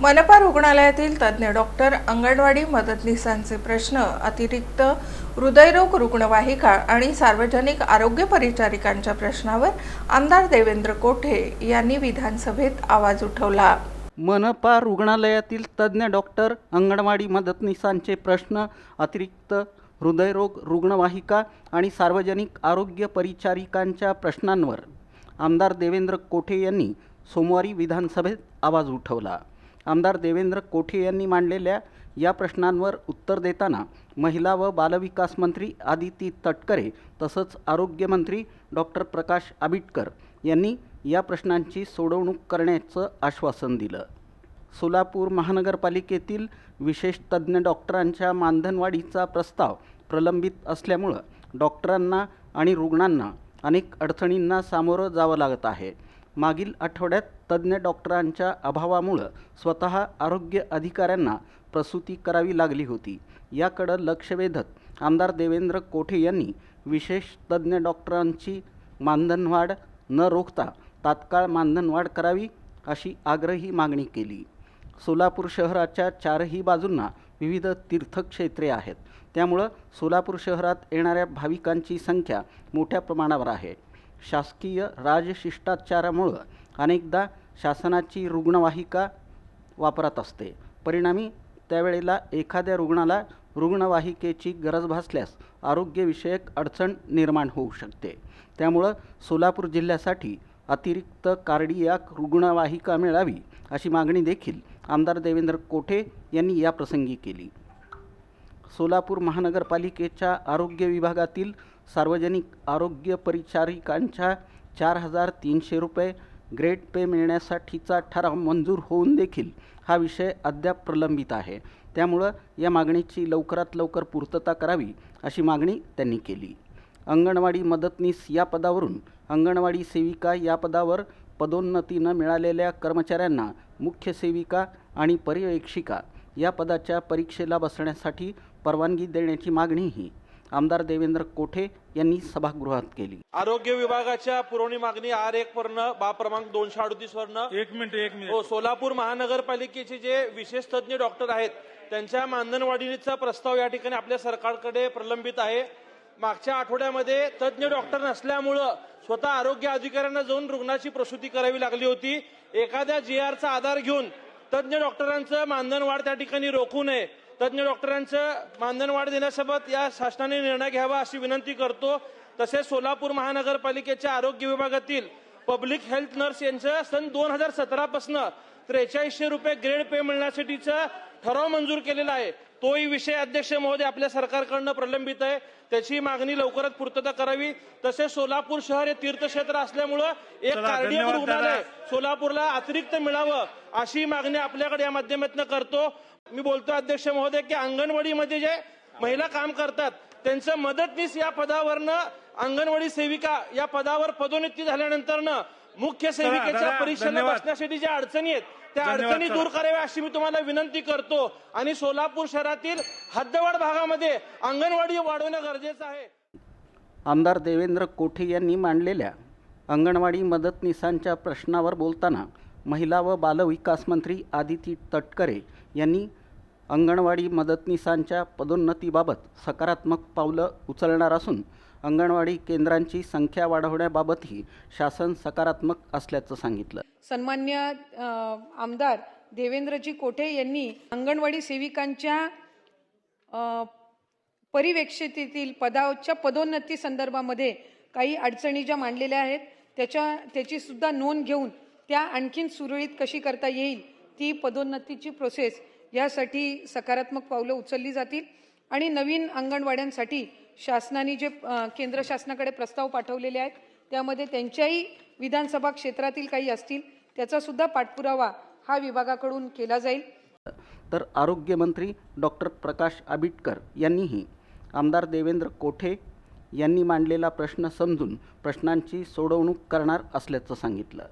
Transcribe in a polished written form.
मनपा रुग्णालयातील तज्ज्ञ डॉक्टर, अंगणवाडी मदतनीसांचे प्रश्न, अतिरिक्त हृदयरोग रुग्णवाहिका आणि सार्वजनिक आरोग्य परिचारिकांच्या प्रश्नावर आमदार देवेंद्र कोठे यांनी विधानसभेत आवाज उठवला। मनपा रुग्णालयातील तज्ज्ञ डॉक्टर, अंगणवाडी मदतनीसांचे प्रश्न, अतिरिक्त हृदयरोग रुग्णवाहिका आणि सार्वजनिक आरोग्य परिचारिकांच्या प्रश्नांवर आमदार देवेंद्र कोठे यांनी सोमवारी विधानसभेत आवाज उठवला। आमदार देवेंद्र कोठे यांनी मांडलेल्या या प्रश्नांवर उत्तर देताना महिला व बालविकास मंत्री आदिती तटकरे तसंच आरोग्यमंत्री डॉक्टर प्रकाश आबिटकर यांनी या प्रश्नांची सोडवणूक करण्याचं आश्वासन दिलं। सोलापूर महानगरपालिकेतील विशेष तज्ज्ञ डॉक्टरांच्या मानधनवाढीचा प्रस्ताव प्रलंबित असल्यामुळे डॉक्टरांना आणि रुग्णांना अनेक अडचणींना सामोरं जावं लागत आहे। मागील आठवड्यात तज्ज्ञ डॉक्टरांच्या अभावामुळे स्वतः आरोग्य अधिकाऱ्यांना प्रसूती करावी लागली होती। याकडे लक्ष वेधत आमदार देवेंद्र कोठे यांनी विशेष तज्ज्ञ डॉक्टरांची मानधनवाढ न रोखता तात्काळ मानधनवाढ करावी अशी आग्रही मागणी केली। सोलापूर शहराच्या चारही बाजूंना विविध तीर्थक्षेत्रे आहेत, त्यामुळे सोलापूर शहरात येणाऱ्या भाविकांची संख्या मोठ्या प्रमाणावर आहे। शासकीय राजशिष्टाचारामुळे अनेकदा शासनाची रुग्णवाहिका वापरात असते, परिणामी त्यावेळेला एखाद्या रुग्णाला रुग्णवाहिकेची गरज भासल्यास आरोग्यविषयक अडचण निर्माण होऊ शकते। त्यामुळे सोलापूर जिल्ह्यासाठी अतिरिक्त कार्डियाक रुग्णवाहिका मिळावी अशी मागणी देखील आमदार देवेंद्र कोठे यांनी या प्रसंगी केली। सोलापूर महानगरपालिकेच्या आरोग्य विभागातील सार्वजनिक आरोग्य परिचारिकांच्या 4,300 रुपये ग्रेड पे मिळण्यासाठीचा ठराव मंजूर होऊन देखील हा विषय अद्याप प्रलंबित आहे। त्यामुळे या मागणीची लवकरात लवकर पूर्तता करावी अशी मागणी त्यांनी केली। अंगणवाडी मदतनीस या पदावरून अंगणवाडी सेविका या पदावर पदोन्नती न मिळालेल्या कर्मचाऱ्यांना मुख्य सेविका आणि पर्यवेक्षिका या पदाच्या परीक्षेला बसण्यासाठी परवानगी देण्याची मागणीही आमदार देवेंद्र कोठे यांनी सभागृहात केली। आरोग्य विभागाच्या पुरवणी मागणी R1 वरनं बा क्रमांक 238 वरनं एक मिनिट हो, सोलापूर महानगरपालिकेचे जे विशेष तज्ज्ञ डॉक्टर आहेत त्यांच्या मानधनवाढीचा प्रस्ताव या ठिकाणी आपल्या सरकारकडे प्रलंबित आहे। मागच्या आठवड्यामध्ये तज्ज्ञ डॉक्टर नसल्यामुळं स्वतः आरोग्य अधिकाऱ्यांना जाऊन रुग्णाची प्रसूती करावी लागली होती। एखाद्या GRचा आधार घेऊन तज्ज्ञ डॉक्टरांचं मानधनवाढ त्या ठिकाणी रोखू नये, तज्ज्ञ डॉक्टरांचं मानधनवाढ देण्यासोबत या शासनाने निर्णय घ्यावा अशी विनंती करतो। तसेच सोलापूर महानगरपालिकेच्या आरोग्य विभागातील पब्लिक हेल्थ नर्स यांचं सन 2017 पासून 4300 रुपये ग्रेड पे मिळण्यासाठीचा ठराव मंजूर केलेला आहे। तोही विषय अध्यक्ष महोदय आपल्या सरकारकडून प्रलंबित आहे, त्याची मागणी लवकरात पूर्तता करावी। तसेच सोलापूर शहर हे तीर्थक्षेत्र असल्यामुळे एक कार्डियाक रुग्णालय सोलापूरला अतिरिक्त मिळावं अशी मागणी आपल्याकडे या माध्यमातून करतो। मी बोलतो अध्यक्ष महोदय की अंगणवाडीमध्ये जे महिला काम करतात त्यांचं मदतनीस या पदावरनं अंगणवाडी सेविका या पदावर पदोन्नती झाल्यानंतरनं मुख्य सेविकेच्या परीक्षेला बसण्यासाठी ज्या अडचणी आहेत त्या अडचणी दूर कराव्या अशी मी तुम्हाला विनंती करतो आणि सोलापूर शहरातील हद्दवाढ भागामध्ये अंगणवाडी वाढवणं गरजेचं आहे। आमदार देवेंद्र कोठे यांनी मांडलेल्या अंगणवाडी मदतनीसांच्या प्रश्नावर बोलताना महिला व बालविकास मंत्री आदिती तटकरे यांनी अंगणवाडी मदतनीसांच्या पदोन्नतीबाबत सकारात्मक पावलं उचलणार असून अंगणवाडी केंद्रांची संख्या वाढवण्याबाबतही शासन सकारात्मक असल्याचं सांगितलं। सन्मान्य आमदार देवेंद्रजी कोठे यांनी अंगणवाडी सेविकांच्या परिवेक्षितेतील पदाच्या पदोन्नती संदर्भामध्ये काही अडचणी ज्या मांडलेल्या आहेत त्याची सुद्धा नोंद घेऊन त्या आणखीन सुरळीत कशी करता येईल ती पदोन्नतीची प्रोसेस यासाठी सकारात्मक पावलं उचलली जातील आणि नवीन अंगणवाड्यांसाठी शासनाने जे केंद्र शासनाकडे प्रस्ताव पाठवलेले आहेत त्यामध्ये त्यांच्याही विधानसभा क्षेत्रातील काही असतील त्याचा सुद्धा पाठपुरावा हा विभागाकडून केला जाईल। तर आरोग्यमंत्री डॉक्टर प्रकाश आबिटकर यांनीही आमदार देवेंद्र कोठे यांनी मांडलेला प्रश्न समजून प्रश्नांची सोडवणूक करणार असल्याचं सांगितलं।